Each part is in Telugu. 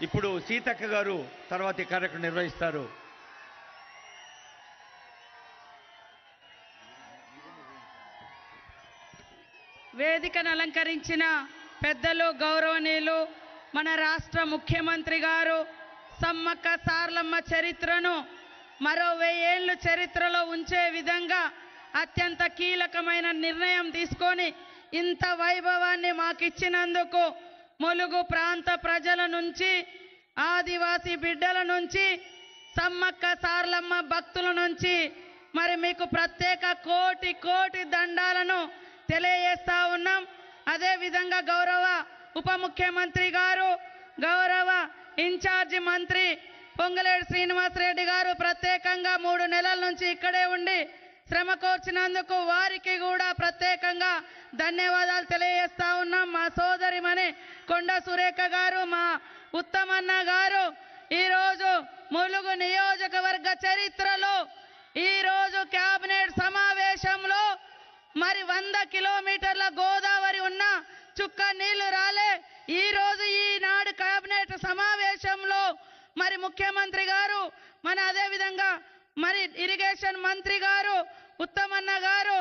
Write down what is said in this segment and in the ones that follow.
ఇప్పుడు సీతక్క గారు తర్వాత ఈ కార్యక్రమం నిర్వహిస్తారు. వేదికను అలంకరించిన పెద్దలు గౌరవనీయులు మన రాష్ట్ర ముఖ్యమంత్రి గారు సమ్మక్క సార్లమ్మ చరిత్రను మరో 1000 ఏళ్ళు చరిత్రలో ఉంచే విధంగా అత్యంత కీలకమైన నిర్ణయం తీసుకొని ఇంత వైభవాన్ని మాకిచ్చినందుకు ములుగు ప్రాంత ప్రజల నుంచి, ఆదివాసీ బిడ్డల నుంచి, సమ్మక్క సార్లమ్మ భక్తుల నుంచి మరి మీకు ప్రత్యేక కోటి కోటి దండాలను తెలియజేస్తా ఉన్నాం. అదేవిధంగా గౌరవ ఉప ముఖ్యమంత్రి గారు, గౌరవ ఇన్ఛార్జి మంత్రి పొంగులేటి శ్రీనివాసరెడ్డి గారు ప్రత్యేకంగా 3 నెలల నుంచి ఇక్కడే ఉండి శ్రమ కోర్చినందుకు వారికి కూడా ప్రత్యేకంగా ధన్యవాదాలు తెలియజేస్తా ఉన్నాం. మా సోదరిమణి కొండ సురేఖ గారు, మా ఉత్తమన్న గారు ఈరోజు ములుగు నియోజకవర్గ చరిత్రలో ఈరోజు కేబినెట్ సమావేశంలో మరి 100 కిలోమీటర్ల గోదావరి ఉన్న చుక్క నీళ్లు రాలే. ఈరోజు ఈనాడు కేబినెట్ సమావేశంలో మరి ముఖ్యమంత్రి గారు, మన అదేవిధంగా మరి ఇరిగేషన్ మంత్రి గారు ఉత్తమన్న గారు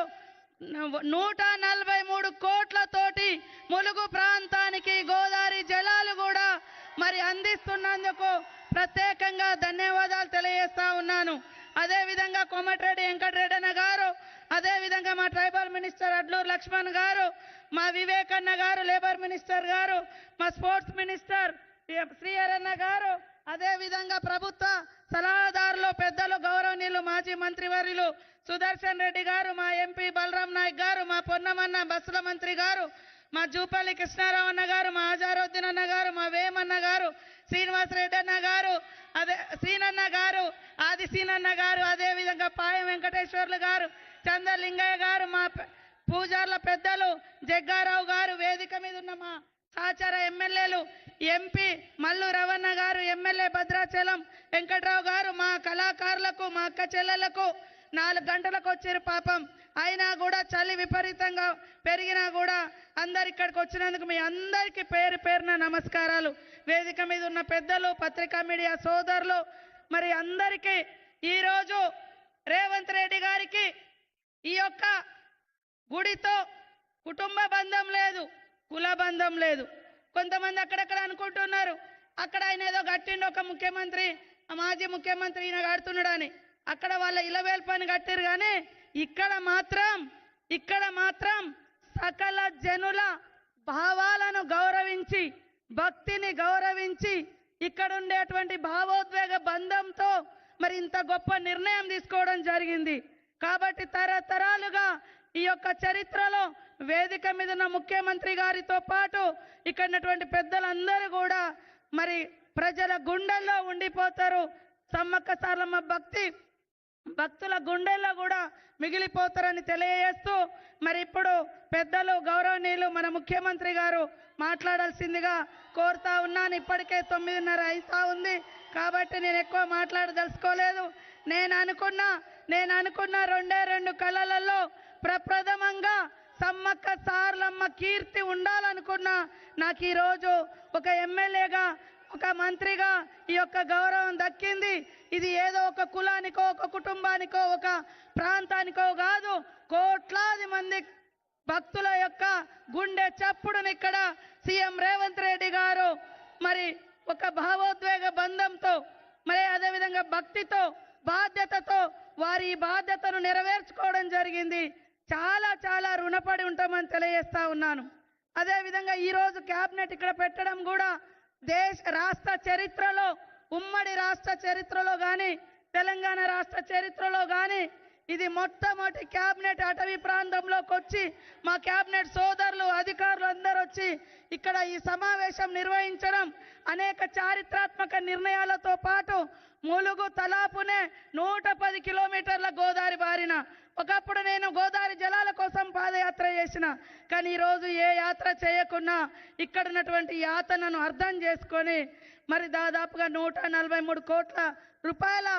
143 కోట్లతోటి ములుగు ప్రాంతానికి గోదావరి జలాలు కూడా మరి అందిస్తున్నందుకు ప్రత్యేకంగా ధన్యవాదాలు తెలియజేస్తా ఉన్నాను. అదేవిధంగా కోమటిరెడ్డి వెంకటరెడ్డి అన్న గారు, అదేవిధంగా మా ట్రైబల్ మినిస్టర్ అడ్లూరు లక్ష్మణ్ గారు, మా వివేకన్న గారు లేబర్ మినిస్టర్ గారు, మా స్పోర్ట్స్ మినిస్టర్ శ్రీహరన్న గారు, అదేవిధంగా ప్రభుత్వ సలహాదారులు పెద్దలు గౌరవనీయులు మాజీ మంత్రివర్యులు సుదర్శన్ రెడ్డి గారు, మా ఎంపీ బలరాం నాయక్ గారు, మా పొన్నమన్న బస్సుల మంత్రి గారు, మా జూపల్లి కృష్ణారావు అన్న గారు, మా ఆజారుద్దీన్ అన్న గారు, మా వేమన్న గారు, శ్రీనివాసరెడ్డి అన్న గారు, అదే సీనన్న గారు, ఆది సీనన్న గారు, అదేవిధంగా పాయం వెంకటేశ్వర్లు గారు, చంద్రలింగయ్య గారు, మా పూజార్ల పెద్దలు జగ్గారావు గారు, వేదిక మీద ఉన్న మా సహచార ఎమ్మెల్యేలు ఎంపీ మల్లు రవణ గారు, ఎమ్మెల్యే భద్రాచలం వెంకట్రావు గారు, మా కళాకారులకు, మా అక్క చెల్లెలకు 4 గంటలకు వచ్చారు పాపం. అయినా కూడా చలి విపరీతంగా పెరిగినా కూడా అందరు ఇక్కడికి వచ్చినందుకు మీ అందరికీ పేరు పేరున నమస్కారాలు. వేదిక మీద ఉన్న పెద్దలు, పత్రికా మీడియా సోదరులు, మరి అందరికీ ఈరోజు రేవంత్ రెడ్డి గారికి ఈ యొక్క గుడితో కుటుంబ బంధం లేదు, కుల బంధం లేదు. కొంతమంది అక్కడక్కడ అనుకుంటున్నారు అక్కడ ఆయన ఏదో కట్టిండు ఒక ముఖ్యమంత్రి, మాజీ ముఖ్యమంత్రి ఈయన కడుతున్నాడని. అక్కడ వాళ్ళ ఇలవేల్ పని కట్టారు, కానీ ఇక్కడ మాత్రం సకల జనుల భావాలను గౌరవించి, భక్తిని గౌరవించి, ఇక్కడ ఉండేటువంటి భావోద్వేగ బంధంతో మరి ఇంత గొప్ప నిర్ణయం తీసుకోవడం జరిగింది. కాబట్టి తరతరాలుగా ఈ యొక్క చరిత్రలో వేదిక మీద ఉన్న ముఖ్యమంత్రి గారితో పాటు ఇక్కడ ఉన్నటువంటి పెద్దలందరూ కూడా మరి ప్రజల గుండెల్లో ఉండిపోతారు. సమ్మక్క సారలమ్మ భక్తుల గుండెల్లో కూడా మిగిలిపోతారని తెలియజేస్తూ మరి ఇప్పుడు పెద్దలు గౌరవనీయులు మన ముఖ్యమంత్రి గారు మాట్లాడాల్సిందిగా కోరుతా ఉన్నాను. ఇప్పటికే 9:30 అవుతా ఉంది కాబట్టి నేను ఎక్కువ మాట్లాడదలుచుకోలేదు. నేను అనుకున్న 2 కళలలో ప్రప్రథమంగా సమ్మక్క సారలమ్మ కీర్తి ఉండాలనుకున్నా. నాకు ఈరోజు ఒక ఎమ్మెల్యేగా, ఒక మంత్రిగా ఈ యొక్క గౌరవం దక్కింది. ఇది ఏదో ఒక కులానికో, ఒక కుటుంబానికో, ఒక ప్రాంతానికో కాదు, కోట్లాది మంది భక్తుల యొక్క గుండె చప్పుడుని ఇక్కడ సీఎం రేవంత్ రెడ్డి గారు మరి ఒక భావోద్వేగ బంధంతో, మరి అదేవిధంగా భక్తితో, బాధ్యతతో వారి ఈ బాధ్యతను నెరవేర్చుకోవడం జరిగింది. చాలా చాలా రుణపడి ఉంటామని తెలియజేస్తా ఉన్నాను. అదేవిధంగా ఈరోజు క్యాబినెట్ ఇక్కడ పెట్టడం కూడా రాష్ట్ర చరిత్రలో, ఉమ్మడి రాష్ట్ర చరిత్రలో కానీ, తెలంగాణ రాష్ట్ర చరిత్రలో కానీ ఇది మొట్టమొదటి క్యాబినెట్ అటవీ ప్రాంతంలోకి వచ్చి మా క్యాబినెట్ సోదరులు, అధికారులు అందరూ వచ్చి ఇక్కడ ఈ సమావేశం నిర్వహించడం, అనేక చారిత్రాత్మక నిర్ణయాలతో పాటు ములుగు తలాపునే 110 కిలోమీటర్ల గోదావరి బారిన. ఒకప్పుడు నేను గోదావరి జలాల కోసం పాదయాత్ర చేసిన, కానీ ఈరోజు ఏ యాత్ర చేయకున్నా ఇక్కడ ఉన్నటువంటి యాతనను అర్థం చేసుకొని మరి దాదాపుగా 143 కోట్ల రూపాయల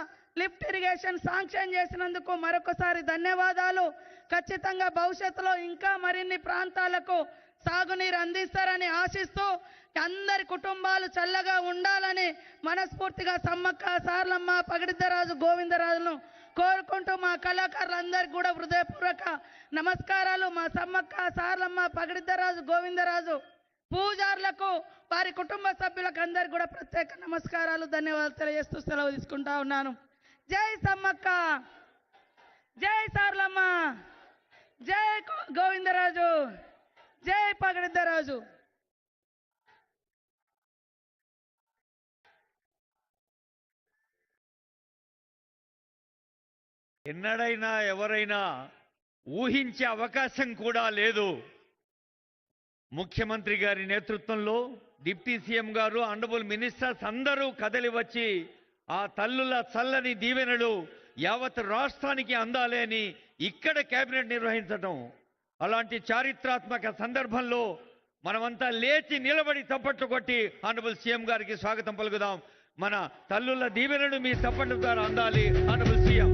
లిఫ్ట్ ఇరిగేషన్ శాంక్షన్ చేసినందుకు మరొకసారి ధన్యవాదాలు. ఖచ్చితంగా భవిష్యత్తులో ఇంకా మరిన్ని ప్రాంతాలకు సాగునీరు అందిస్తారని ఆశిస్తూ అందరి కుటుంబాలు చల్లగా ఉండాలని మనస్ఫూర్తిగా సమ్మక్క సార్లమ్మ పగిడిద్దరాజు గోవిందరాజును కోరుకుంటూ మా కళాకారులందరికీ కూడా హృదయపూర్వక నమస్కారాలు. మా సమ్మక్క సార్లమ్మ పగిడిద్దరాజు గోవిందరాజు పూజారులకు వారి కుటుంబ సభ్యులకు అందరికీ కూడా ప్రత్యేక నమస్కారాలు, ధన్యవాదాలు తెలియజేస్తూ సెలవు తీసుకుంటా ఉన్నాను. జై సమ్మక్క, జై సార్లమ్మ, జై గోవిందరాజు, జై పగిడిద్దరాజు. ఎన్నడైనా ఎవరైనా ఊహించే అవకాశం కూడా లేదు. ముఖ్యమంత్రి గారి నేతృత్వంలో డిప్యూటీ సీఎం గారు, ఆనరబుల్ మినిస్టర్స్ అందరూ కదలి వచ్చి ఆ తల్లుల చల్లని దీవెనలు యావత్ రాష్ట్రానికి అందాలి అని ఇక్కడ కేబినెట్ నిర్వహించడం, అలాంటి చారిత్రాత్మక సందర్భంలో మనమంతా లేచి నిలబడి చప్పట్లు కొట్టి ఆనరబుల్ సీఎం గారికి స్వాగతం పలుకుదాం. మన తల్లుల దీవెనలు మీ చప్పట్ల ద్వారా అందాలి. Honourable CM.